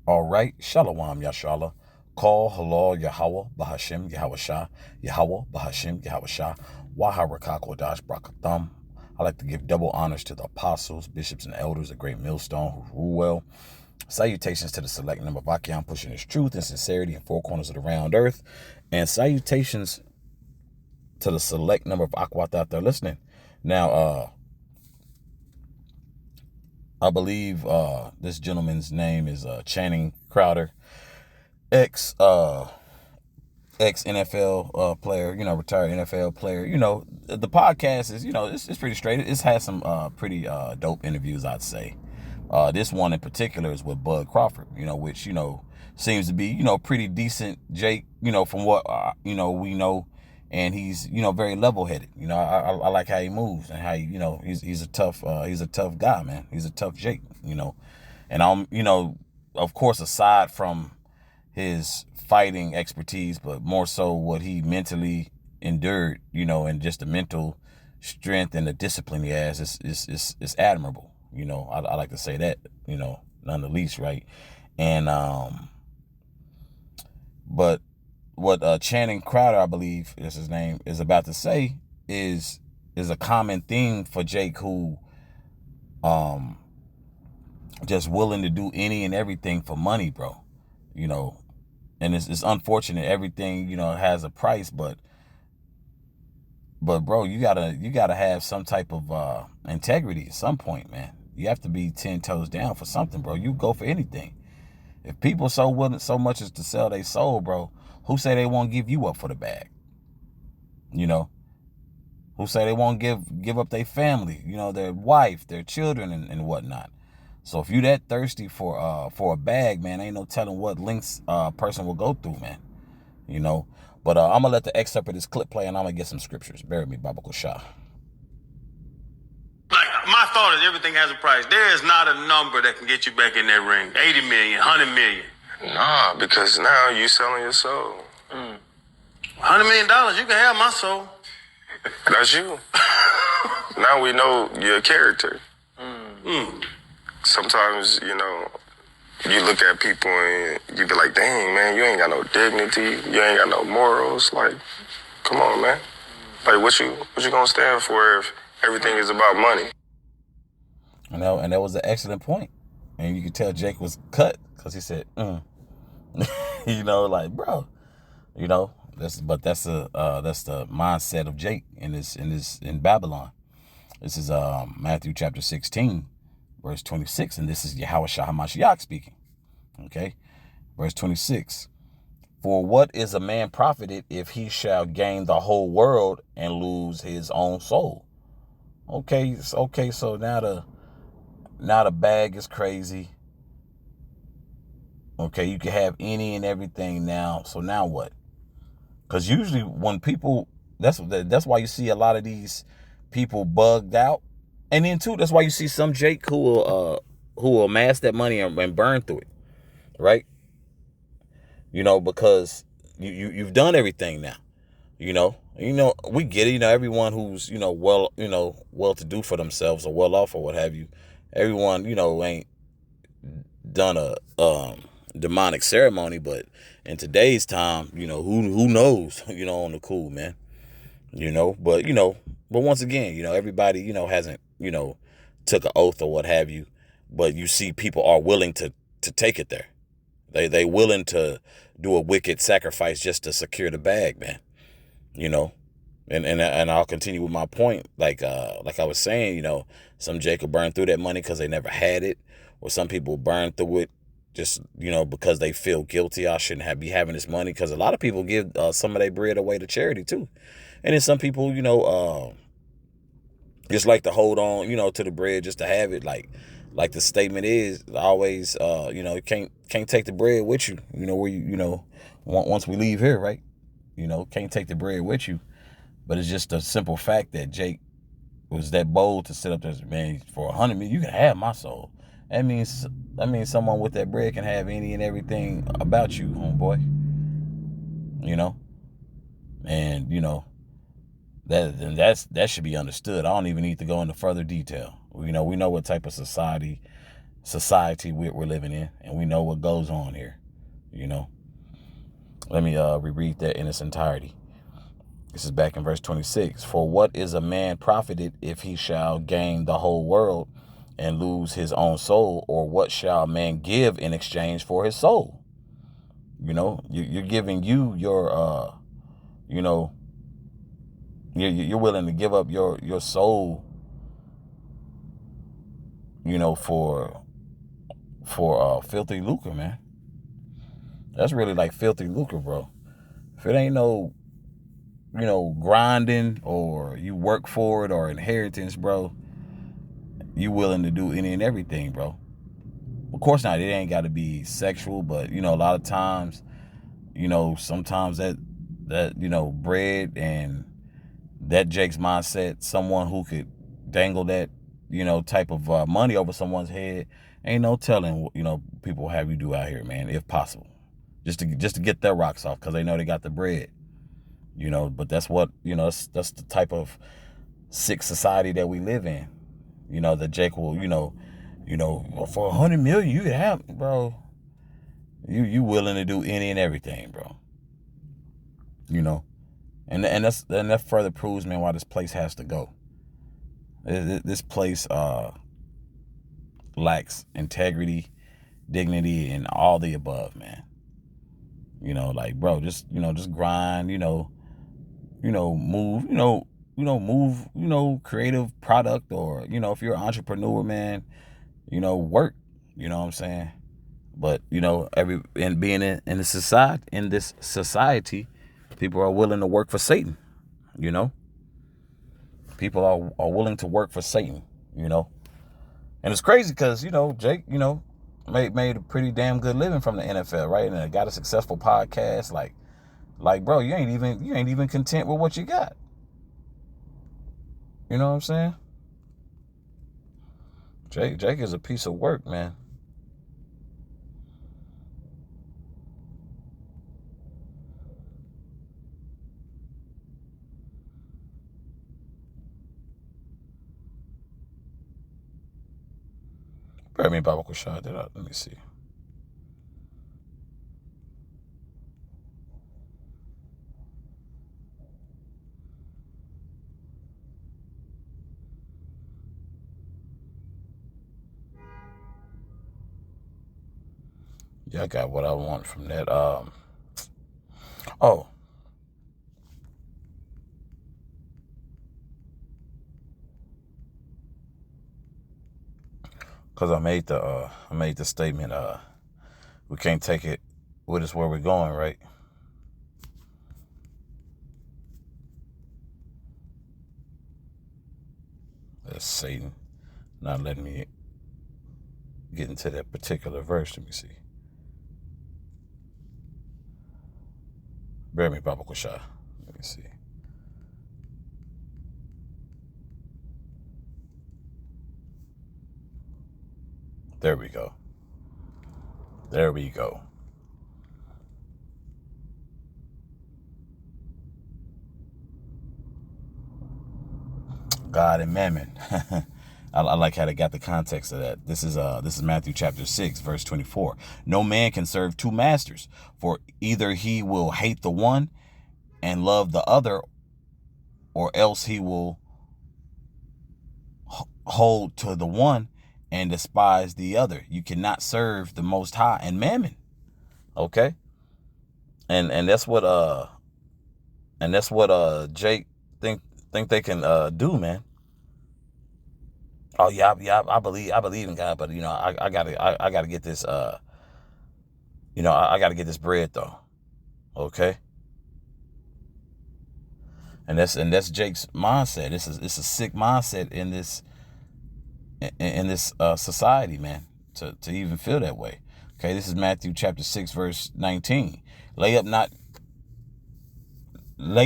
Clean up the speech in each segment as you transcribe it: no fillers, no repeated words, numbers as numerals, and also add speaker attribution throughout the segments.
Speaker 1: All right, Shalom Yashala. Call Halal Yahweh Bahashim Yahweh Shah Yahweh Bahashim Yahweh Shah Waharakah Kodash Brakatham. I like to give double honors to the apostles, bishops, and elders of Great Millstone who rule well. Salutations to the select number of Achaim pushing his truth and sincerity in four corners of the round earth. And salutations to the select number of Akwat out there listening. Now, I believe this gentleman's name is Channing Crowder, ex NFL player, retired NFL player. The podcast is, it's pretty straight. It's had some pretty dope interviews, I'd say. This one in particular is with Bud Crawford, which, seems to be, pretty decent Jake, from what, we know. And he's, very level-headed. I like how he moves and how he's a tough guy, man. He's a tough Jake, And of course, aside from his fighting expertise, but more so what he mentally endured, and just the mental strength and the discipline he has is admirable. I like to say that, none the least, right? And but what Channing Crowder, I believe is his name, is about to say is a common theme for Jake, who just willing to do any and everything for money, bro. And it's unfortunate, everything, has a price, but bro, you gotta have some type of integrity at some point, man. You have to be 10 toes down for something, bro. You go for anything. If people so willing so much as to sell their soul, bro, who say they won't give you up for the bag? Who say they won't give up their family, their wife, their children, and whatnot. So if you that thirsty for a bag, man, ain't no telling what lengths a person will go through, man. But I'm gonna let the excerpt of this clip play, and I'm gonna get some scriptures. Bear with me, Baba Shah.
Speaker 2: Like, my thought is everything has a price. There is not a number that can get you back in that ring. 80 million, 100 million.
Speaker 3: Nah, because now you selling your soul.
Speaker 2: $100 million, you can have my soul.
Speaker 3: That's you. Now we know your character. Sometimes, you look at people and you be like, dang, man, you ain't got no dignity. You ain't got no morals. Like, come on, man. Like, what you gonna stand for if everything is about money?
Speaker 1: And that was an excellent point. And you could tell Jake was cut because he said, like, bro, that's the mindset of Jake in Babylon. This is Matthew chapter 16, verse 26, and this is Yahweh Shah HaMashiach speaking. Okay, verse 26. For what is a man profited if he shall gain the whole world and lose his own soul? Okay, so now the bag is crazy. Okay, you can have any and everything now. So now what? Because usually when people, that's why you see a lot of these people bugged out. And then too, that's why you see some Jake who will amass that money and burn through it, right? Because you've done everything now. We get it. Everyone who's well to do for themselves or well off or what have you. Everyone ain't done a demonic ceremony, but in today's time, who knows, on the cool, man. But once again, everybody, hasn't, took an oath or what have you, but you see people are willing to take it there. They willing to do a wicked sacrifice just to secure the bag, man. And I'll continue with my point. Like I was saying, some Jacob burned through that money because they never had it, or some people burn through it just, because they feel guilty. I shouldn't be having this money, because a lot of people give some of their bread away to charity too. And then some people, just like to hold on, to the bread just to have it. Like the statement is always, you can't take the bread with you, where once we leave here, right? Can't take the bread with you. But it's just a simple fact that Jake was that bold to sit up there, man, for 100 million, you can have my soul. That means someone with that bread can have any and everything about you, homeboy. And that should be understood. I don't even need to go into further detail. We know what type of society society we're living in, and we know what goes on here. Let me reread that in its entirety. This is back in verse 26. For what is a man profited if he shall gain the whole world and lose his own soul? Or what shall a man give in exchange for his soul? You're giving your you're willing to give up your soul, for filthy lucre, man. That's really like filthy lucre, bro. If it ain't no, grinding or you work for it or inheritance, bro, you willing to do any and everything, bro. Of course not. It ain't got to be sexual, but, a lot of times, sometimes that bread and that Jake's mindset, someone who could dangle that, type of money over someone's head, ain't no telling, people have you do out here, man, if possible. Just to get their rocks off because they know they got the bread, but that's what, that's the type of sick society that we live in, that Jake will, for 100 million, you could have, bro, you willing to do any and everything, bro, and that further proves, man, why this place has to go. This place lacks integrity, dignity, and all the above, man. Bro, just grind, move, creative product, or, if you're an entrepreneur, man, work, you know what I'm saying? But, being in this society, people are willing to work for Satan, people are willing to work for Satan, and it's crazy because, Jake, made a pretty damn good living from the NFL, right? And got a successful podcast. Like, bro, you ain't even content with what you got. You know what I'm saying? Jake is a piece of work, man. Bear me Baba Kushad did let me see. Yeah, I got what I want from that. Because I made the statement, we can't take it with us where we're going, right? That's Satan not letting me get into that particular verse. Let me see. Bear me, Baba Kusha. Let me see. There we go. There we go. God and Mammon. I like how they got the context of that. This is Matthew chapter 6, verse 24. No man can serve two masters, for either he will hate the one and love the other, or else he will hold to the one and despise the other. You cannot serve the Most High and Mammon. Okay? And that's what Jake think they can do, man. Oh yeah, I believe in God, but I gotta get this I gotta get this bread though. Okay? And that's Jake's mindset. It's a sick mindset in this society, man, to even feel that way. Okay, this is Matthew chapter 6, verse 19. Lay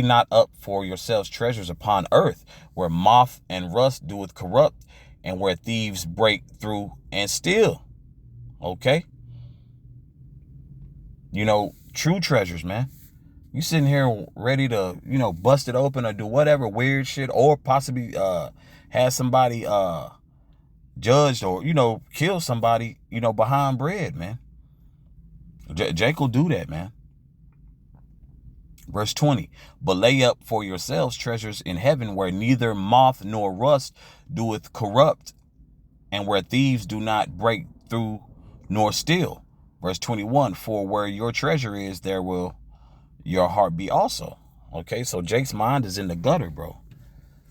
Speaker 1: not up for yourselves treasures upon earth, where moth and rust doeth corrupt, and where thieves break through and steal. Okay? True treasures, man. You sitting here ready to, bust it open or do whatever weird shit, or possibly have somebody judged or, kill somebody, behind bread, man. Jake will do that, man. Verse 20, but lay up for yourselves treasures in heaven where neither moth nor rust doeth corrupt, and where thieves do not break through nor steal. Verse 21, for where your treasure is, there will your heart be also. Okay, so Jake's mind is in the gutter, bro.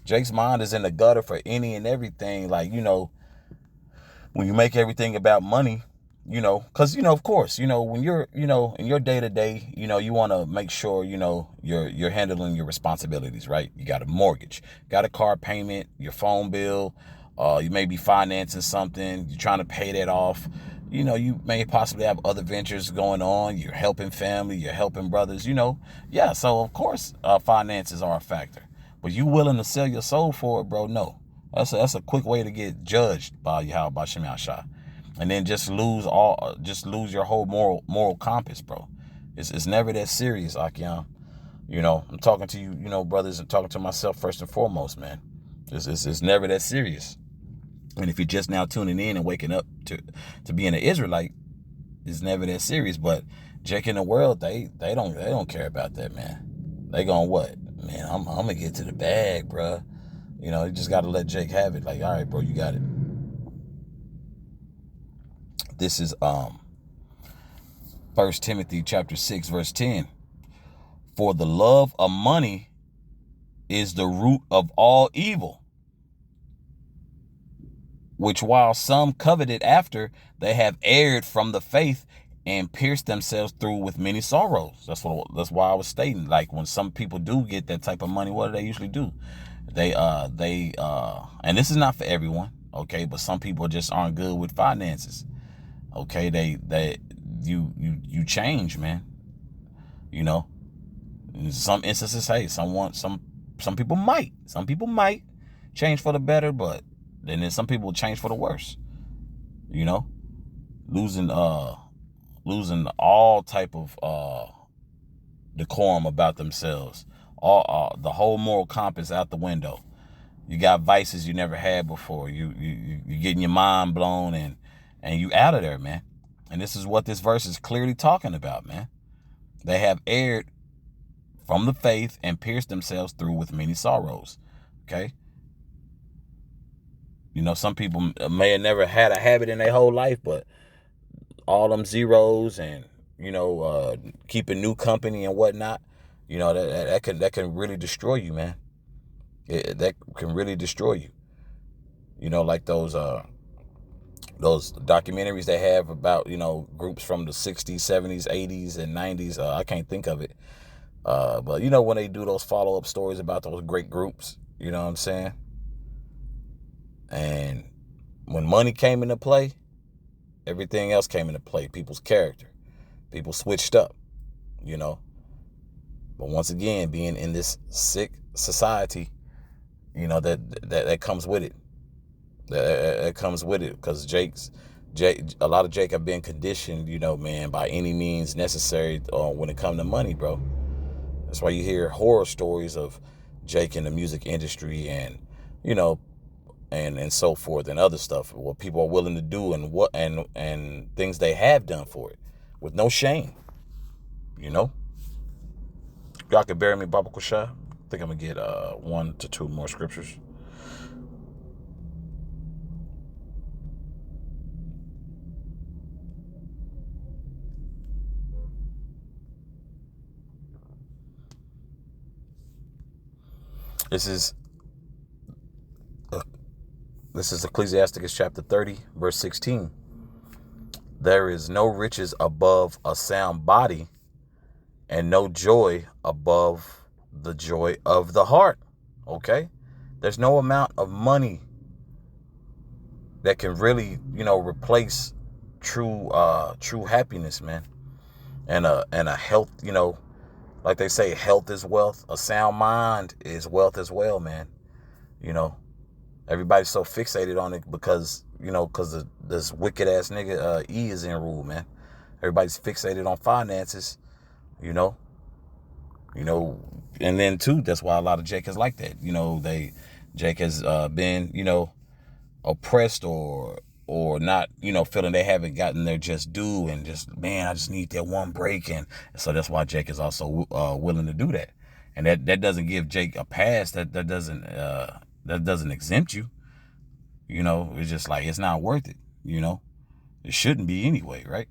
Speaker 1: Jake's mind is in the gutter for any and everything. Like, when you make everything about money, because, of course, when you're, in your day to day, you want to make sure, you're handling your responsibilities, right? You got a mortgage, got a car payment, your phone bill, you may be financing something, you're trying to pay that off. You may possibly have other ventures going on. You're helping family, you're helping brothers, Yeah, so of course, finances are a factor. But you willing to sell your soul for it, bro? No. That's a quick way to get judged by Yahweh Shem Yahshua. And then just lose your whole moral compass, bro. It's never that serious, Akian. I'm talking to you, brothers, and talking to myself first and foremost, man. It's never that serious. And if you're just now tuning in and waking up to being an Israelite, it's never that serious. But Jake in the world, they don't care about that, man. They going what? Man, I'm gonna get to the bag, bro. You just gotta let Jake have it. Like, all right, bro, you got it. This is 1 Timothy chapter 6, verse 10. For the love of money is the root of all evil, which while some coveted after, they have erred from the faith and pierced themselves through with many sorrows. That's why I was stating, like, when some people do get that type of money, what do they usually do? They and this is not for everyone, okay, but some people just aren't good with finances. Okay, you change, man. In some instances, hey, some people might change for the better, but then some people will change for the worse. Losing all type of decorum about themselves, all the whole moral compass out the window. You got vices you never had before. You getting your mind blown and you out of there, man. And this is what this verse is clearly talking about, man. They have erred from the faith and pierced themselves through with many sorrows. Okay. Some people may have never had a habit in their whole life, but all them zeros and, keeping new company and whatnot, that can really destroy you, man. That can really destroy you. Like those documentaries they have about, groups from the 60s, 70s, 80s, and 90s. I can't think of it. But, when they do those follow-up stories about those great groups, you know what I'm saying? And when money came into play, everything else came into play. People's character. People switched up, But once again, being in this sick society, that comes with it. That comes with it, because a lot of Jake have been conditioned, man, by any means necessary when it comes to money, bro. That's why you hear horror stories of Jake in the music industry and, and so forth and other stuff, what people are willing to do and things they have done for it with no shame, Y'all can bury me, Baba Kusha. I think I'm going to get 1 to 2 more scriptures. This is Ecclesiasticus chapter 30, verse 16. There is no riches above a sound body, and no joy above the joy of the heart. Okay? There's no amount of money that can really, replace true happiness, man. And a health, like they say, health is wealth. A sound mind is wealth as well, man. Everybody's so fixated on it because this wicked ass nigga E is in rule, man. Everybody's fixated on finances, and then too, that's why a lot of Jake is like that. Jake has been, oppressed or not, feeling they haven't gotten their just due, and just, man, I just need that one break. And so that's why Jake is also willing to do that. And that doesn't give Jake a pass. That doesn't exempt you. It's just like, it's not worth it. It shouldn't be anyway, right?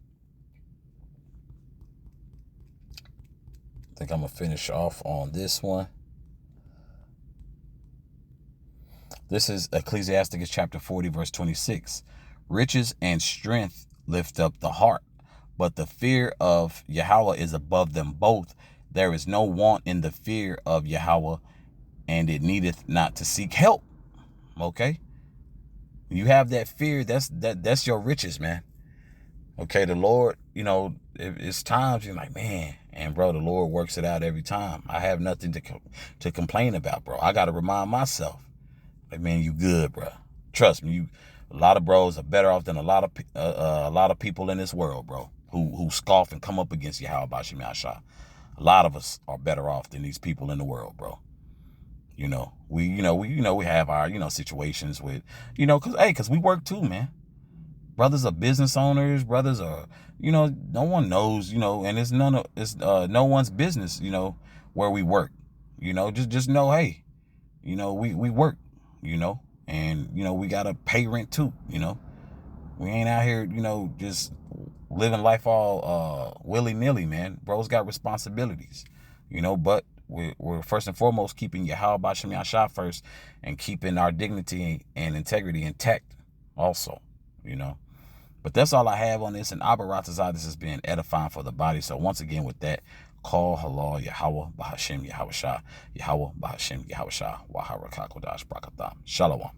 Speaker 1: I think I'm gonna finish off on this one. This is Ecclesiasticus chapter 40, verse 26. Riches and strength lift up the heart, but the fear of Yahweh is above them both. There is no want in the fear of Yahweh, and it needeth not to seek help. Okay? You have that fear, that's your riches, man. Okay, the Lord, it's times you're like, man, and bro, the Lord works it out every time. I have nothing to complain about, bro. I got to remind myself, like, man, you good, bro. Trust me, a lot of bros are better off than a lot of people in this world, bro, who scoff and come up against Yahweh Bashim Yahshua. A lot of us are better off than these people in the world, bro. We have our, situations with, because we work too, man. Brothers are business owners. Brothers are, no one knows, and it's no one's business, where we work. Just know, hey, we work, and we gotta pay rent too. We ain't out here, just living life all willy-nilly, man. Bros got responsibilities, but we're first and foremost keeping Yahweh Bashim Yahshua first, and keeping our dignity and integrity intact also, But that's all I have on this. And Abba Ratazah, this has been edifying for the body. So once again, with that, call halal Yahweh Bahashim Yahweh Shah, Yahweh Bahashim Yahweh Shah, Wahara Kakodash Brakatham. Shalom.